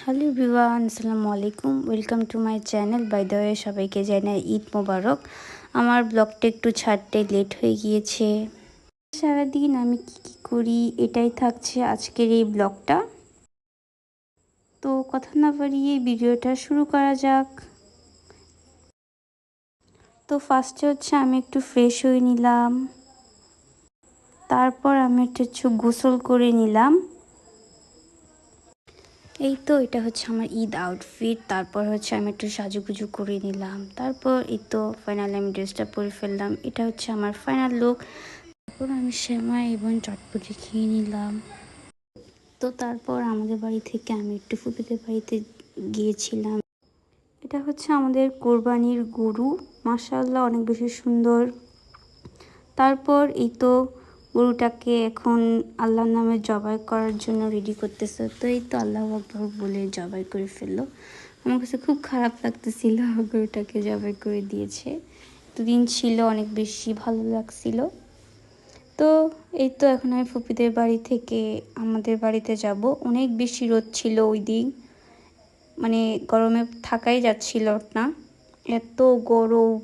Hello everyone, আসসালামু আলাইকুম। Welcome to my channel. By the way, সবাইকে জানাই ঈদ মোবারক। আমার ব্লগটা একটু ছাড়তে লেট হয়ে গিয়েছে। সারাদিন আমি কি করি এটাই থাকছে আজকের এই ব্লগটা। তো কথা না বাড়িয়ে ভিডিওটা শুরু করা যাক। তো ফার্স্টে হচ্ছে আমি একটু ফ্রেশ হয়ে নিলাম, তারপর আমি একটু গোসল করে নিলাম। এই তো এটা হচ্ছে আমার ঈদ আউটফিট। তারপর হচ্ছে আমি একটু সাজুগুজু করে নিলাম, তারপর এই তো ফাইনালি আমি ড্রেসটা পরে ফেললাম। এটা হচ্ছে আমার ফাইনাল লুক। তারপর আমি সেমাই এবং চটপটি খেয়ে নিলাম। তো তারপর আমাদের বাড়ি থেকে আমি একটু ফুপিদের বাড়িতে গিয়েছিলাম। এটা হচ্ছে আমাদের কোরবানির গরু, মাশাআল্লাহ অনেক বেশি সুন্দর। তারপর এই তো গরুটাকে এখন আল্লাহর নামে জবাই করার জন্য রেডি করতেছে। তো এই তো আল্লাহু আকবার বলে জবাই করে ফেললো। আমার কাছে খুব খারাপ লাগতেছিল, গরুটাকে জবাই করে দিয়েছে। দুদিন ছিল, অনেক বেশি ভালো লাগছিল। তো এই তো এখন আমি ফুপিদের বাড়ি থেকে আমাদের বাড়িতে যাব। অনেক বেশি রোদ ছিল ওই দিন, মানে গরমে থাকাই যাচ্ছিল না, এত গরম।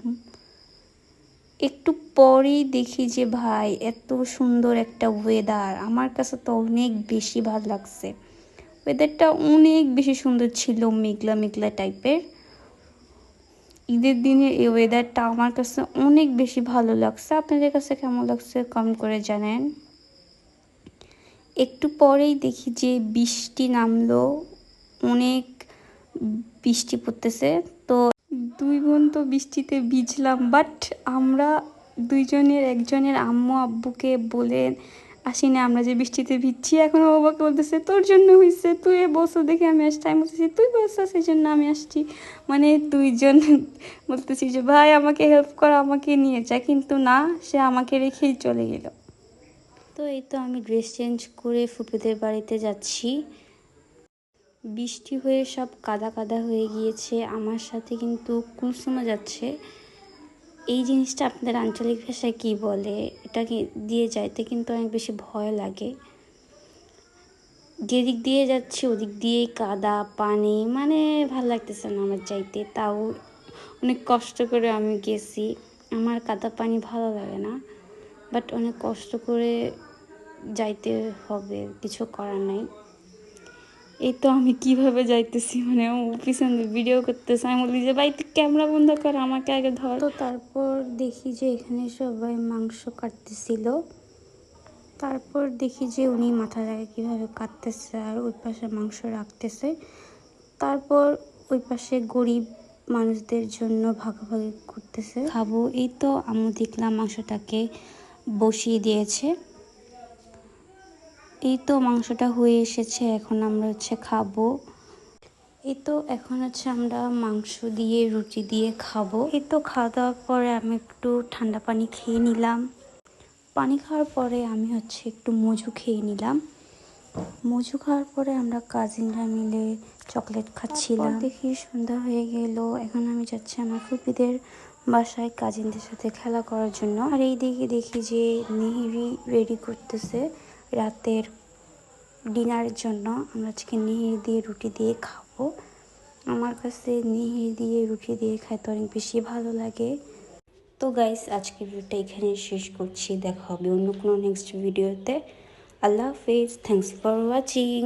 একটু পরেই দেখি যে ভাই এত সুন্দর একটা ওয়েদার, আমার কাছে তো অনেক বেশি ভালো লাগছে। ওয়েদারটা অনেক বেশি সুন্দর ছিল, মেঘলা মেঘলা টাইপের। ঈদের দিনে এই ওয়েদারটা আমার কাছে অনেক বেশি ভালো লাগছে। আপনাদের কাছে কেমন লাগছে কমেন্ট করে জানেন। একটু পরেই দেখি যে বৃষ্টি নামলো, অনেক বৃষ্টি পড়তেছে। তো দুই বোন তো বৃষ্টিতে ভিজলাম, বাট আমরা দুইজনের একজনের আম্মু আব্বুকে বলে আসি না আমরা যে বৃষ্টিতে ভিজছি। এখন বাবাকে বলতেছে তোর জন্য হয়েছে, তুই বলছো দেখে আমি আসছি। আমি বলতেছি তুই বলছো সেই জন্য আমি আসছি। মানে দুইজন বলতেছি যে ভাই আমাকে হেল্প কর, আমাকে নিয়ে যা, কিন্তু না, সে আমাকে রেখেই চলে গেল। তো এই তো আমি ড্রেস চেঞ্জ করে ফুপিদের বাড়িতে যাচ্ছি। বৃষ্টি হয়ে সব কাদা কাদা হয়ে গিয়েছে। আমার সাথে কিন্তু কুলসুমা যাচ্ছে। এই জিনিসটা আপনাদের আঞ্চলিক ভাষায় কি বলে, এটাকে দিয়ে যাইতে কিন্তু অনেক বেশি ভয় লাগে। যেদিক দিয়ে যাচ্ছি ওদিক দিয়েই কাদা পানি, মানে ভালো লাগতেছে না আমার যাইতে। তাও অনেক কষ্ট করে আমি গেছি। আমার কাদা পানি ভালো লাগে না, বাট অনেক কষ্ট করে যাইতে হবে, কিছু করার নাই। এই তো আমি কিভাবে যাইতেছি, মানে ও পিছনে ভিডিও করতেছে। আমি বলি যে ভাই তুই ক্যামেরা বন্ধ কর, আমাকে আগে ধর। তো তারপর দেখি যে এখানে সবাই মাংস কাটতেছিল। তারপর দেখি যে উনি মাথা লাগে কীভাবে কাটতেছে আর ওই পাশে মাংস রাখতেছে। তারপর ওই পাশে গরিব মানুষদের জন্য ভাগাভাগি করতেছে খাবো। এই তো আম্মু দেখলাম মাংসটাকে বসিয়ে দিয়েছে। এই তো মাংসটা হয়ে এসেছে, এখন আমরা খাবো। এই তো এখন আমরা মাংস দিয়ে রুটি দিয়ে খাবো। এই তো খাওয়া দাওয়ার পরে আমি একটু ঠান্ডা পানি খেয়ে নিলাম। পানি খাওয়ার পরে আমি একটু মজু খেয়ে নিলাম। মজু খাওয়ার পরে আমরা কাজিনরা মিলে চকলেট খাচ্ছিলাম। দেখি সন্ধ্যা হয়ে গেল, এখন আমি যাচ্ছি আমার ফুপিদের বাসায় কাজিনদের সাথে খেলা করার জন্য। আর এই দিকে দেখি যে নিহিরি রেডি করতেছে রাতের ডিনারের জন্য। আমরা আজকে নিহিরি দিয়ে রুটি দিয়ে খাবো। আমার কাছে নিহিরি দিয়ে রুটি দিয়ে খাইতে অনেক বেশি ভালো লাগে। তো গাইস, আজকের ভিডিওটা এখানে শেষ করছি। দেখা হবে অন্য কোনো নেক্সট ভিডিওতে। আল্লাহ হাফেজ, থ্যাংকস ফর ওয়াচিং।